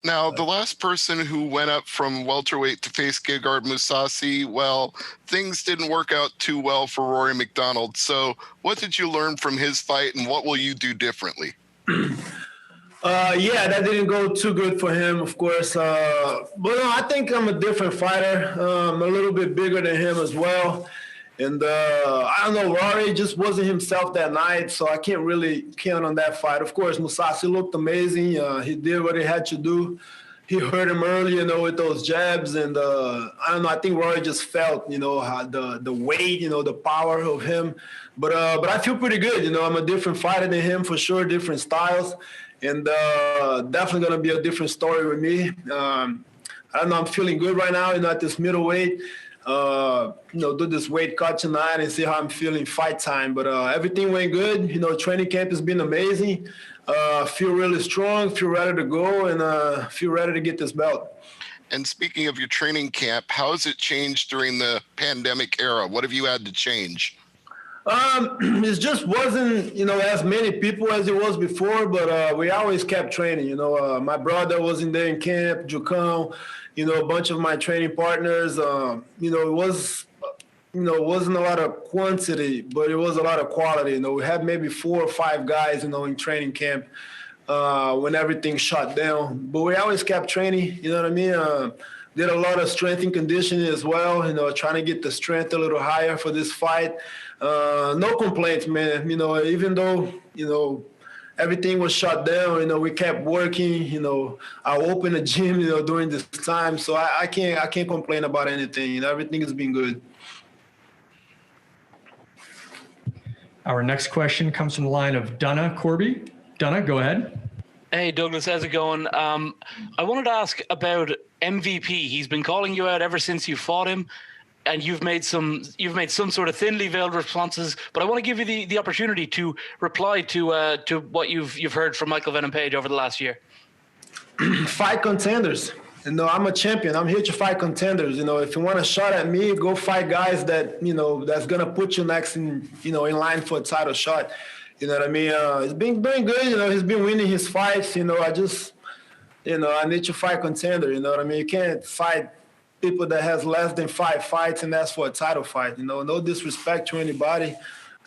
Now, the last person who went up from welterweight to face Gegard Mousasi, well, things didn't work out too well for Rory McDonald. So what did you learn from his fight, and what will you do differently? Yeah, that didn't go too good for him, of course. But no, I think I'm a different fighter. I'm a little bit bigger than him as well. And I don't know, Rory just wasn't himself that night, so I can't really count on that fight. Of course, Mousasi looked amazing. He did what he had to do. He hurt him early, with those jabs. And I don't know, I think Rory just felt, how the weight, the power of him. But I feel pretty good. I'm a different fighter than him for sure, different styles. And definitely going to be a different story with me. I don't know, I'm feeling good right now, at this middleweight. Do this weight cut tonight and see how I'm feeling fight time. But everything went good. Training camp has been amazing. Feel really strong, feel ready to go, and feel ready to get this belt. And speaking of your training camp, how has it changed during the pandemic era? What have you had to change? It just wasn't, as many people as it was before, but we always kept training. My brother was in there in camp, Jucão, a bunch of my training partners. It wasn't a lot of quantity, but it was a lot of quality. We had maybe 4 or 5 guys, in training camp when everything shut down. But we always kept training, you know what I mean? Did a lot of strength and conditioning as well, trying to get the strength a little higher for this fight. No complaints, man. Even though, everything was shut down, we kept working, I opened a gym, during this time. So I can't complain about anything. Everything has been good. Our next question comes from the line of Donna Corby. Donna, go ahead. Hey, Douglas, how's it going? I wanted to ask about MVP. He's been calling you out ever since you fought him, and you've made some sort of thinly veiled responses. But I want to give you the opportunity to reply to what you've heard from Michael Venom Page over the last year. Fight contenders. I'm a champion. I'm here to fight contenders. If you want a shot at me, go fight guys that that's gonna put you next in line for a title shot. You know what I mean? He's been doing good. He's been winning his fights. I just, I need to fight contender. You know what I mean? You can't fight people that has less than 5 fights and ask for a title fight. No disrespect to anybody.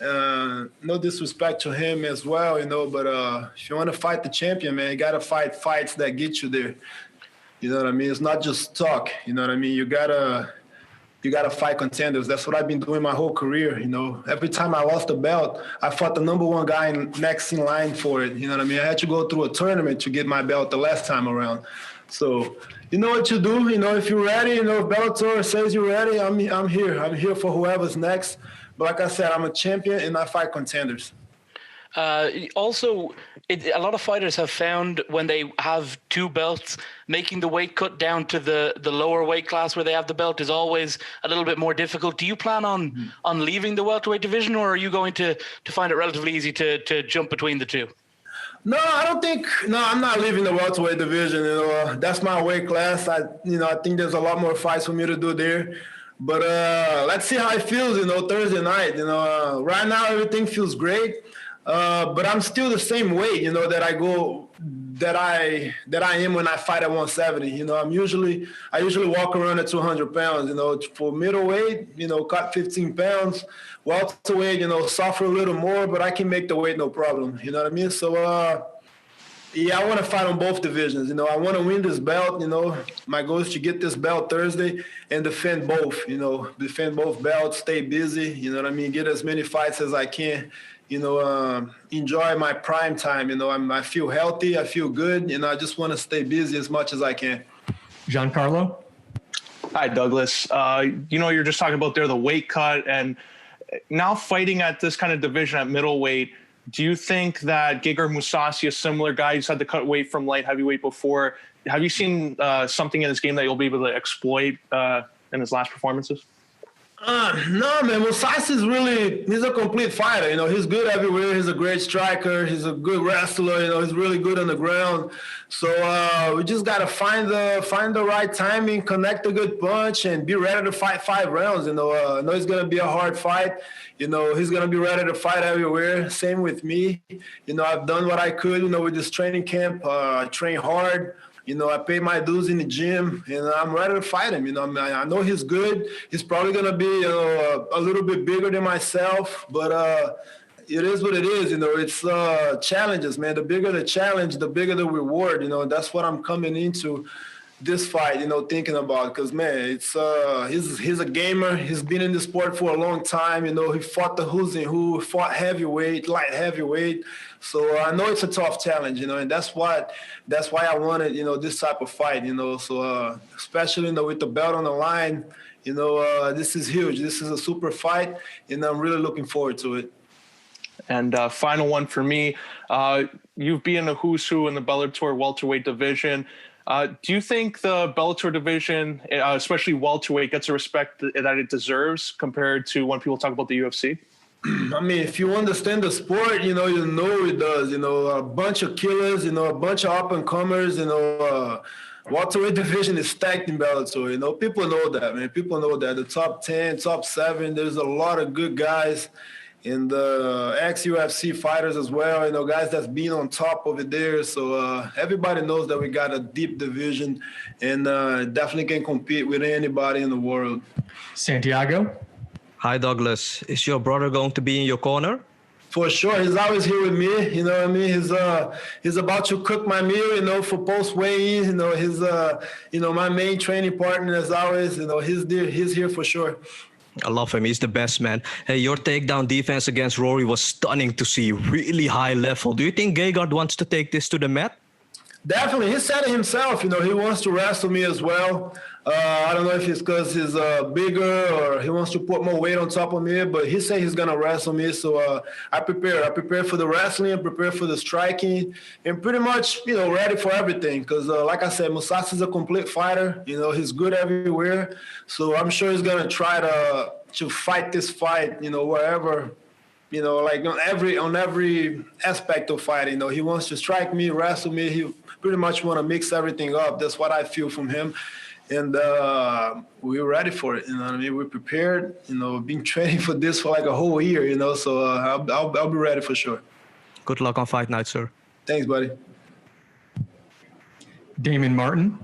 No disrespect to him as well. But if you want to fight the champion, man, you got to fight fights that get you there. You know what I mean? It's not just talk. You know what I mean? You gotta fight contenders. That's what I've been doing my whole career. Every time I lost the belt, I fought the number 1 guy next in line for it. You know what I mean? I had to go through a tournament to get my belt the last time around. So you know what you do. If you're ready, if Bellator says you're ready, I'm here. I'm here for whoever's next. But like I said, I'm a champion and I fight contenders. Also, a lot of fighters have found when they have 2 belts, making the weight cut down to the lower weight class where they have the belt is always a little bit more difficult. Do you plan on leaving the welterweight division, or are you going to find it relatively easy to jump between the 2? No, I don't think. No, I'm not leaving the welterweight division. That's my weight class. I think there's a lot more fights for me to do there. But let's see how it feels. Thursday night. Right now everything feels great. But I'm still the same weight, that I am when I fight at 170. I usually walk around at 200 pounds. For middleweight, cut 15 pounds. Welterweight, suffer a little more, but I can make the weight no problem. You know what I mean? So, yeah, I want to fight on both divisions. I want to win this belt. My goal is to get this belt Thursday and defend both. Defend both belts, stay busy. You know what I mean? Get as many fights as I can. Enjoy my prime time. I feel healthy. I feel good. I just want to stay busy as much as I can. Giancarlo? Hi, Douglas. You're just talking about the weight cut, and now fighting at this kind of division at middleweight. Do you think that Gegard Mousasi, a similar guy who's had to cut weight from light heavyweight before, have you seen something in his game that you'll be able to exploit in his last performances? No, man. Mousasi he's a complete fighter. He's good everywhere. He's a great striker. He's a good wrestler. He's really good on the ground. So we just got to find the right timing, connect a good punch, and be ready to fight 5 rounds. I know it's going to be a hard fight. He's going to be ready to fight everywhere. Same with me. I've done what I could, with this training camp. I train hard. You know, I pay my dues in the gym, and I'm ready to fight him. You know, I know he's good. He's probably gonna be, you know, a little bit bigger than myself, but it is what it is. You know, it's challenges, man. The bigger the challenge, the bigger the reward. You know, that's what I'm coming into this fight, you know, thinking about, because man, it's he's a gamer. He's been in the sport for a long time. You know, he fought the who's and who, fought heavyweight, light heavyweight. So I know it's a tough challenge, you know, and that's why I wanted, you know, this type of fight, you know. So especially, you know, with the belt on the line, you know, this is huge. This is a super fight, and I'm really looking forward to it. And final one for me, you've been a who's who in the Bellator welterweight division. Do you think the Bellator division, especially welterweight, gets the respect that it deserves compared to when people talk about the UFC? I mean, if you understand the sport, you know it does. You know, a bunch of killers, you know, a bunch of up-and-comers, you know, welterweight division is stacked in Bellator. You know, people know that, man. People know that. The top 10, top 7, there's a lot of good guys. And the ex-UFC fighters as well, you know, guys that's been on top over there. So everybody knows that we got a deep division, and definitely can compete with anybody in the world. Santiago? Hi, Douglas. Is your brother going to be in your corner? For sure. He's always here with me. You know what I mean? He's about to cook my meal, you know, for post weigh-in. You know, he's you know, my main training partner as always. You know, he's here for sure. I love him. He's the best, man. Hey, your takedown defense against Rory was stunning to see. Really high level. Do you think Gegard wants to take this to the mat? Definitely. He said it himself. You know, he wants to wrestle me as well. I don't know if it's because he's bigger or he wants to put more weight on top of me, but he said he's going to wrestle me. So I prepare for the wrestling, prepare for the striking, and pretty much, you know, ready for everything. Because like I said, Mousasi is a complete fighter. You know, he's good everywhere. So I'm sure he's going to try to fight this fight, you know, wherever, you know, like on every aspect of fighting. You know, he wants to strike me, wrestle me. He pretty much want to mix everything up. That's what I feel from him. And we're ready for it. You know what I mean? We're prepared. You know, been training for this for like a whole year. You know, so I'll be ready for sure. Good luck on fight night, sir. Thanks, buddy. Damon Martin?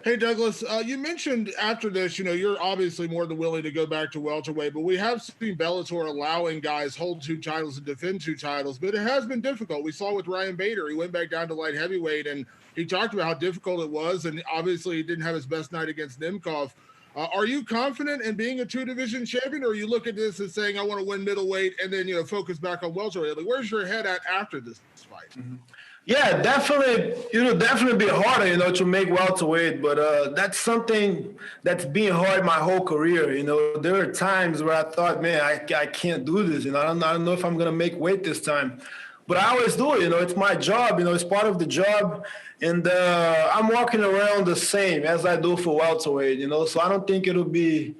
Hey, Douglas, you mentioned after this, you know, you're obviously more than willing to go back to welterweight, but we have seen Bellator allowing guys hold 2 titles and defend 2 titles, but it has been difficult. We saw with Ryan Bader, he went back down to light heavyweight, and he talked about how difficult it was, and obviously he didn't have his best night against Nemkov. Are you confident in being a 2-division champion, or you look at this and saying, I want to win middleweight and then, you know, focus back on welterweight? Like, where's your head at after this fight? Mm-hmm. Yeah, definitely. It'll definitely be harder, you know, to make welterweight, but that's something that's been hard my whole career. You know, there are times where I thought, man, I can't do this. You know, I don't know if I'm gonna make weight this time, but I always do it. You know, it's my job. You know, it's part of the job, and I'm walking around the same as I do for welterweight. You know, so I don't think it'll be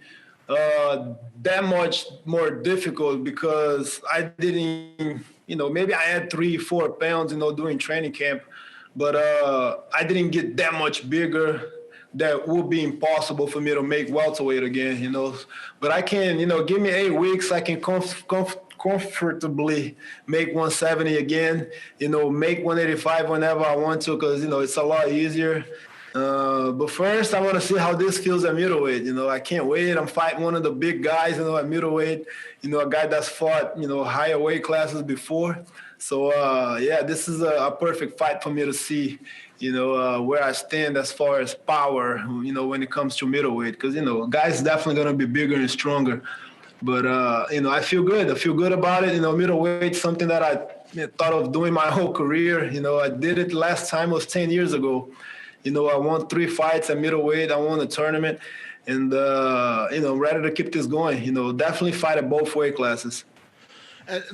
that much more difficult because I didn't. You know, maybe I had 3-4 pounds, you know, during training camp, but I didn't get that much bigger that would be impossible for me to make welterweight again, you know. But I can, you know, give me 8 weeks, I can comfortably make 170 again, you know, make 185 whenever I want to because, you know, it's a lot easier. But first, I want to see how this feels at middleweight. You know, I can't wait. I'm fighting one of the big guys, you know, at middleweight. You know, a guy that's fought, you know, higher weight classes before. So, yeah, this is a perfect fight for me to see, you know, where I stand as far as power, you know, when it comes to middleweight. Because, you know, guys definitely going to be bigger and stronger. But, you know, I feel good. I feel good about it. You know, middleweight, something that I thought of doing my whole career. You know, I did it last time, it was 10 years ago. You know, I won 3 fights at middleweight. I won a tournament. And, you know, ready to keep this going. You know, definitely fight at both weight classes.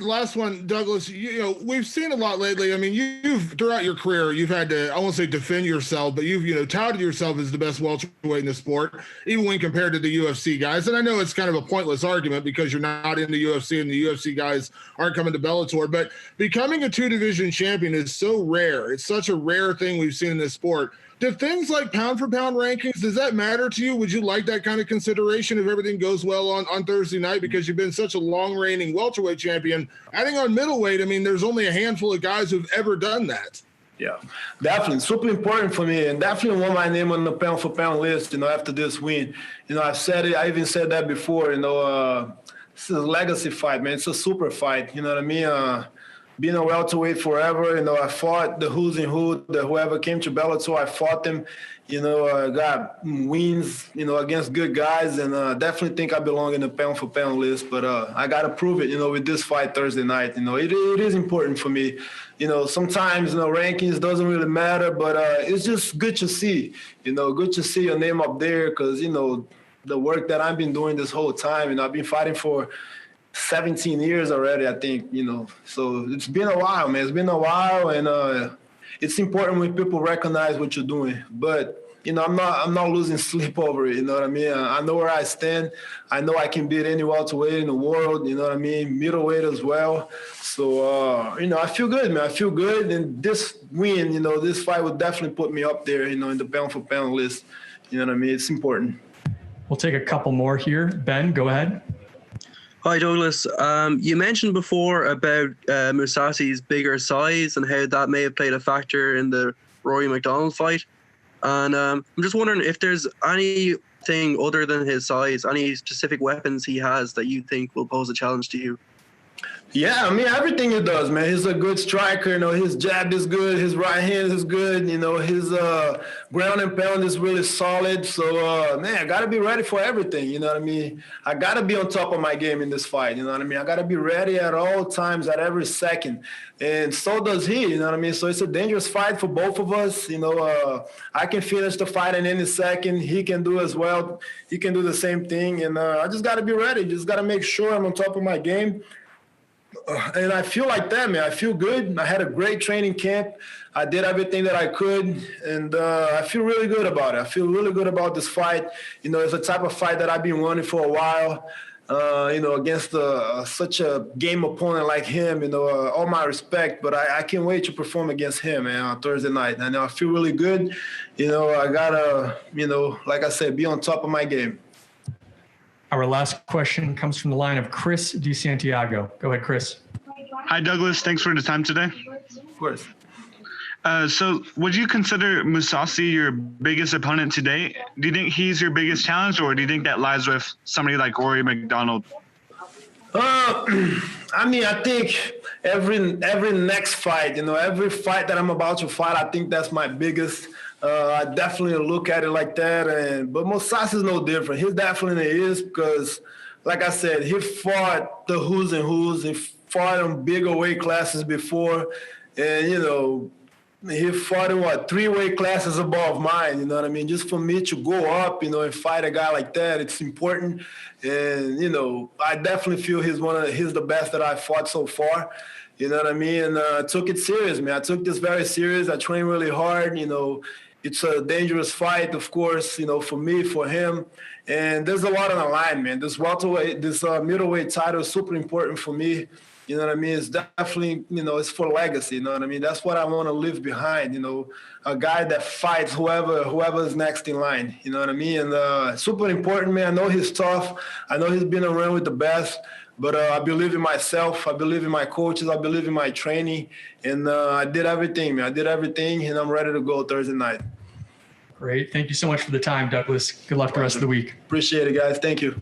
Last one, Douglas, you know, we've seen a lot lately. I mean, you've throughout your career, you've had to, I won't say defend yourself, but you've, you know, touted yourself as the best welterweight in the sport, even when compared to the UFC guys. And I know it's kind of a pointless argument because you're not in the UFC and the UFC guys aren't coming to Bellator, but becoming a 2-division champion is so rare. It's such a rare thing we've seen in this sport. Do things like pound for pound rankings, does that matter to you? Would you like that kind of consideration if everything goes well on Thursday night? Because you've been such a long reigning welterweight champion. Adding on middleweight, I mean, there's only a handful of guys who've ever done that. Yeah, definitely. Super important for me, and definitely want my name on the pound for pound list, after this win. I've said it, I even said that before, this is a legacy fight, man. It's a super fight, you know what I mean? Being a welterweight forever, I fought the who's and whoever came to Bellator, I fought them, I got wins, against good guys, and definitely think I belong in the pound for pound list, but I got to prove it, with this fight Thursday night. It is important for me. Sometimes, rankings doesn't really matter, but it's just good to see, good to see your name up there because, the work that I've been doing this whole time, I've been fighting for 17 years already, I think, so it's been a while, man. It's been a while, and it's important when people recognize what you're doing. But, I'm not losing sleep over it, you know what I mean? I know where I stand. I know I can beat any welterweight in the world, you know what I mean? Middleweight as well. So, I feel good, man. I feel good. And this win, this fight would definitely put me up there, in the pound for pound list. You know what I mean? It's important. We'll take a couple more here. Ben, go ahead. Hi, Douglas. You mentioned before about Mousasi's bigger size and how that may have played a factor in the Rory McDonald fight. And I'm just wondering if there's anything other than his size, any specific weapons he has that you think will pose a challenge to you. Yeah, I mean, everything he does, man. He's a good striker. His jab is good. His right hand is good. His ground and pound is really solid. So, man, I got to be ready for everything. You know what I mean? I got to be on top of my game in this fight. You know what I mean? I got to be ready at all times, at every second. And so does he. You know what I mean? So it's a dangerous fight for both of us. I can finish the fight in any second. He can do as well. He can do the same thing. And I just got to be ready. Just got to make sure I'm on top of my game. And I feel like that, man. I feel good. I had a great training camp. I did everything that I could, and I feel really good about it. I feel really good about this fight. It's a type of fight that I've been wanting for a while, against such a game opponent like him, all my respect, but I can't wait to perform against him, man, on Thursday night. And I feel really good. I got to, like I said, be on top of my game. Our last question comes from the line of Chris DeSantiago. Go ahead, Chris. Hi, Douglas. Thanks for the time today. Of course. So would you consider Mousasi your biggest opponent today? Do you think he's your biggest challenge, or do you think that lies with somebody like Rory McDonald? I mean, I think every next fight, every fight that I'm about to fight, I think that's my biggest. I definitely look at it like that. But Mousasi is no different. He definitely is because, like I said, he fought the who's and who's. He fought in bigger weight classes before. And, he fought in, 3 weight classes above mine, you know what I mean? Just for me to go up, and fight a guy like that, it's important. And, I definitely feel he's the best that I've fought so far. You know what I mean? And I took it serious, man. I took this very serious. I trained really hard, It's a dangerous fight, of course, for me, for him. And there's a lot on the line, man. This middleweight title is super important for me. You know what I mean? It's definitely, it's for legacy. You know what I mean? That's what I want to leave behind, a guy that fights whoever's next in line. You know what I mean? And super important, man. I know he's tough. I know he's been around with the best. But I believe in myself. I believe in my coaches. I believe in my training. And I did everything, man. I did everything, and I'm ready to go Thursday night. Great. Thank you so much for the time, Douglas. Good luck the rest of the week. Appreciate it, guys. Thank you.